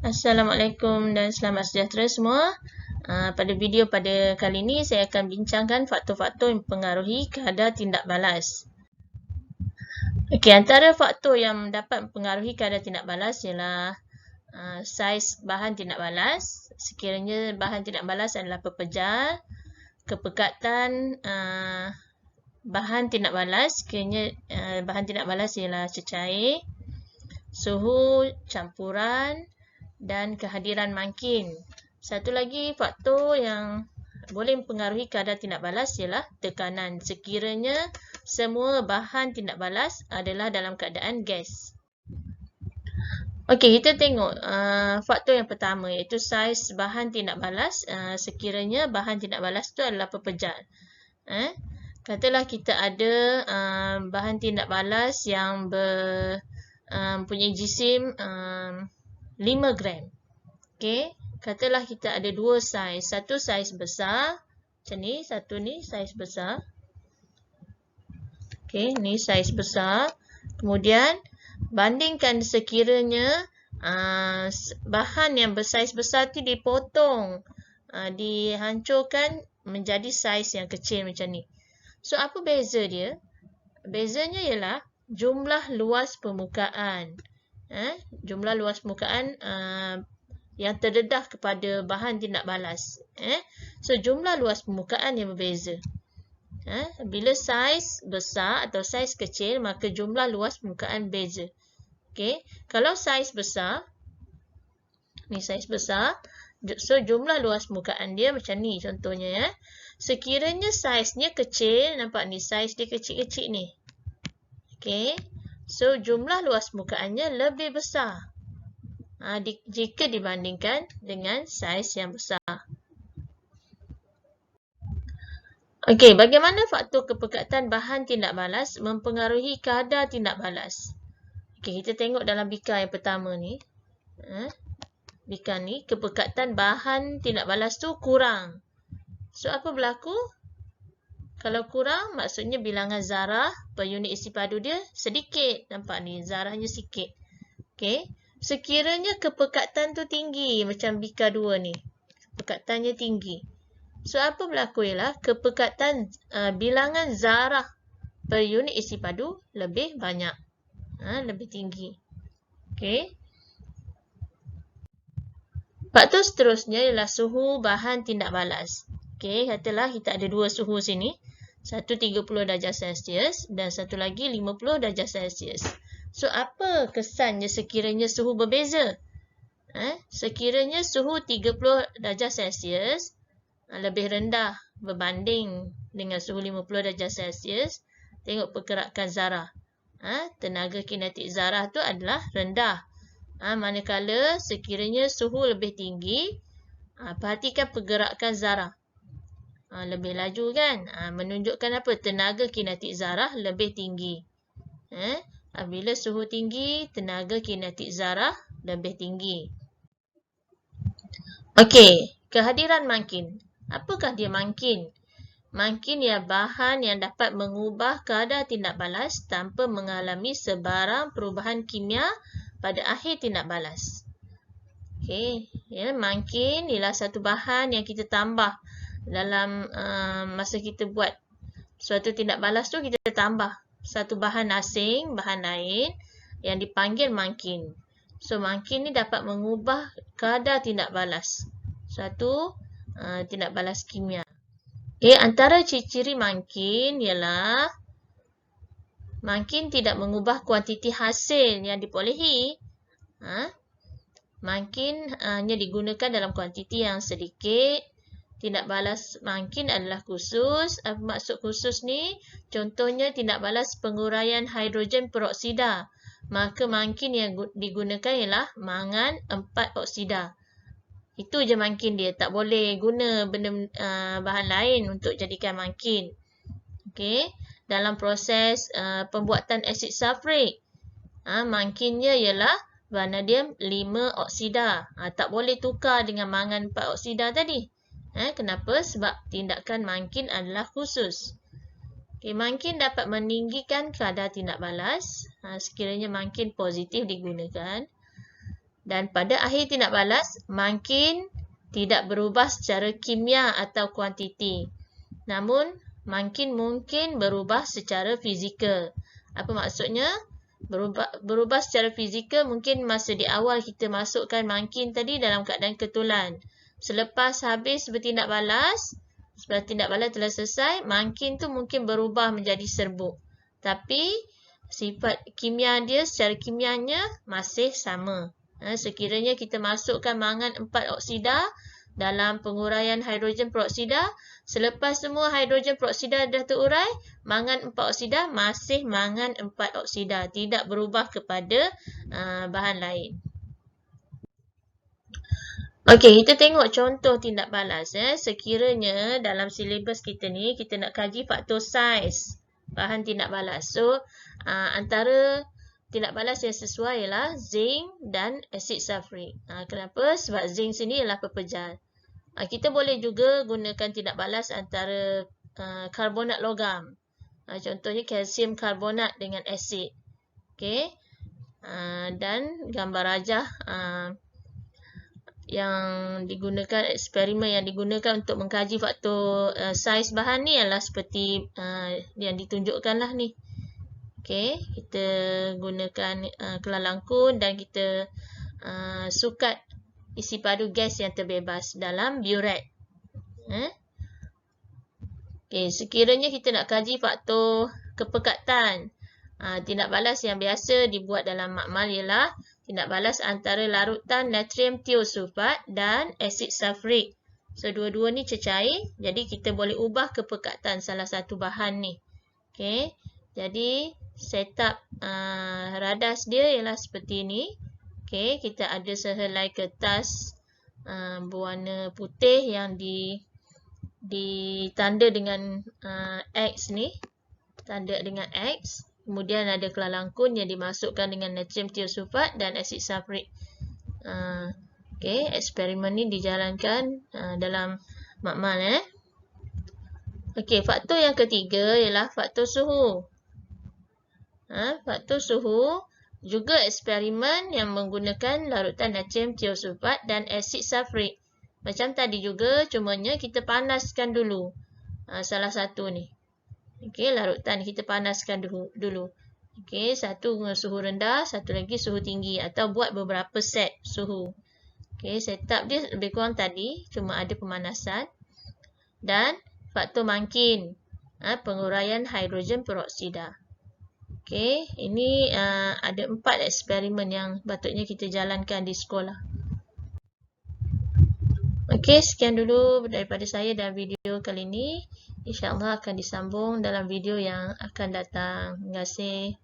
Assalamualaikum dan selamat sejahtera semua. Pada video pada kali ini saya akan bincangkan faktor-faktor yang mempengaruhi kadar tindak balas. Okey, antara faktor yang dapat mempengaruhi kadar tindak balas ialah saiz bahan tindak balas. Sekiranya bahan tindak balas adalah pepejal, kepekatan bahan tindak balas, sekiranya bahan tindak balas ialah cecair, suhu campuran dan kehadiran mangkin. Satu lagi faktor yang boleh mempengaruhi kadar tindak balas ialah tekanan. Sekiranya semua bahan tindak balas adalah dalam keadaan gas. Okey, kita tengok faktor yang pertama iaitu saiz bahan tindak balas. Sekiranya bahan tindak balas itu adalah pepejal. Katalah kita ada bahan tindak balas yang mempunyai jisim 5 gram. Okey, katalah kita ada dua saiz. Satu saiz besar, macam ni. Satu ni saiz besar. Okey, ni saiz besar. Kemudian, bandingkan sekiranya bahan yang bersaiz besar tu dipotong, dihancurkan menjadi saiz yang kecil macam ni. So, apa beza dia? Bezanya ialah jumlah luas permukaan. Jumlah luas permukaan yang terdedah kepada bahan tindak balas. So, jumlah luas permukaan yang berbeza. Bila saiz besar atau saiz kecil, maka jumlah luas permukaan beza. Okay. Kalau saiz besar, ni saiz besar, so jumlah luas permukaan dia macam ni contohnya. Sekiranya saiznya kecil, nampak ni saiz dia kecil-kecil ni. Okay. So, jumlah luas permukaannya lebih besar jika dibandingkan dengan saiz yang besar. Okey, bagaimana faktor kepekatan bahan tindak balas mempengaruhi kadar tindak balas? Okey, kita tengok dalam bika yang pertama ni. Bika ni, kepekatan bahan tindak balas tu kurang. So, apa berlaku? Kalau kurang, maksudnya bilangan zarah per unit isi padu dia sedikit. Nampak ni, zarahnya sikit. Okey. Sekiranya kepekatan tu tinggi, macam bika 2 ni. Kepekatannya tinggi. So, apa berlaku ialah kepekatan bilangan zarah per unit isi padu lebih banyak. Lebih tinggi. Okey. Faktor seterusnya ialah suhu bahan tindak balas. Okey, katalah kita ada dua suhu sini. Satu 30 darjah Celsius dan satu lagi 50 darjah Celsius. So, apa kesannya sekiranya suhu berbeza? Sekiranya suhu 30 darjah Celsius lebih rendah berbanding dengan suhu 50 darjah Celsius, tengok pergerakan zarah. Tenaga kinetik zarah tu adalah rendah. Manakala sekiranya suhu lebih tinggi, perhatikan pergerakan zarah. Lebih laju kan? Menunjukkan apa? Tenaga kinetik zarah lebih tinggi. Bila suhu tinggi, tenaga kinetik zarah lebih tinggi. Okey, kehadiran mangkin. Apakah dia mangkin? Mangkin ialah bahan yang dapat mengubah kadar tindak balas tanpa mengalami sebarang perubahan kimia pada akhir tindak balas. Okey, mangkin ialah satu bahan yang kita tambah dalam masa kita buat suatu tindak balas tu, kita tambah satu bahan asing, bahan lain yang dipanggil mangkin. So, mangkin ni dapat mengubah kadar tindak balas suatu tindak balas kimia. Okay, antara ciri-ciri mangkin ialah mangkin tidak mengubah kuantiti hasil yang diperolehi. Mangkin hanya digunakan dalam kuantiti yang sedikit. Tindak balas mangkin adalah khusus. Apa maksud khusus ni? Contohnya tindak balas penguraian hidrogen peroksida. Maka mangkin yang digunakan ialah mangan 4 oksida. Itu je mangkin dia. Tak boleh guna benda bahan lain untuk jadikan mangkin. Okey. Dalam proses pembuatan asid sulfurik, mangkinnya ialah vanadium 5 oksida. Tak boleh tukar dengan mangan 4 oksida tadi. Kenapa? Sebab tindakan mangkin adalah khusus. Okay, mangkin dapat meninggikan kadar tindak balas sekiranya mangkin positif digunakan. Dan pada akhir tindak balas, makin tidak berubah secara kimia atau kuantiti. Namun, makin mungkin berubah secara fizikal. Apa maksudnya? Berubah secara fizikal mungkin masa di awal kita masukkan makin tadi dalam keadaan ketulan. Selepas habis bertindak balas, setelah tindak balas telah selesai, makin tu mungkin berubah menjadi serbuk. Tapi, sifat kimia dia secara kimianya masih sama. Sekiranya kita masukkan mangan 4 oksida dalam penguraian hidrogen peroksida, selepas semua hidrogen peroksida dah terurai, mangan 4 oksida masih mangan 4 oksida, tidak berubah kepada bahan lain. Okey, kita tengok contoh tindak balas. Sekiranya dalam silibus kita ni, kita nak kaji faktor saiz bahan tindak balas. So, antara tindak balas yang sesuai ialah zinc dan asid sulfurik. Kenapa? Sebab zinc sini ialah pepejal. Kita boleh juga gunakan tindak balas antara karbonat logam. Contohnya kalsium karbonat dengan asid. Okay. Dan gambar rajah yang digunakan, eksperimen yang digunakan untuk mengkaji faktor saiz bahan ni adalah seperti yang ditunjukkan lah ni. Okay, kita gunakan kelalangkun dan kita sukat isi padu gas yang terbebas dalam burette. Okay, sekiranya kita nak kaji faktor kepekatan, tindak balas yang biasa dibuat dalam makmal ialah tindak balas antara larutan natrium tiosulfat dan asid sulfurik. So, dua-dua ni cecair, jadi kita boleh ubah kepekatan salah satu bahan ni. Okay, jadi setup radas dia ialah seperti ni. Okay, kita ada sehelai kertas berwarna putih yang ditanda dengan X ni. Tanda dengan X. Kemudian ada kelalangkun yang dimasukkan dengan natrium tiosulfat dan asid sulfurik. Okay, eksperimen ni dijalankan dalam makmal. Okay, faktor yang ketiga ialah faktor suhu. Faktor suhu juga eksperimen yang menggunakan larutan natrium tiosulfat dan asid sulfurik. Macam tadi juga, cumanya kita panaskan dulu salah satu ni. Okey, larutan kita panaskan dulu. Okey, satu suhu rendah, satu lagi suhu tinggi atau buat beberapa set suhu. Okey, setup dia lebih kurang tadi, cuma ada pemanasan. Dan faktor makin, penguraian hidrogen peroksida. Okey, ini ada 4 eksperimen yang patutnya kita jalankan di sekolah. Okey, sekian dulu daripada saya dalam video kali ini. InsyaAllah akan disambung dalam video yang akan datang. Terima kasih.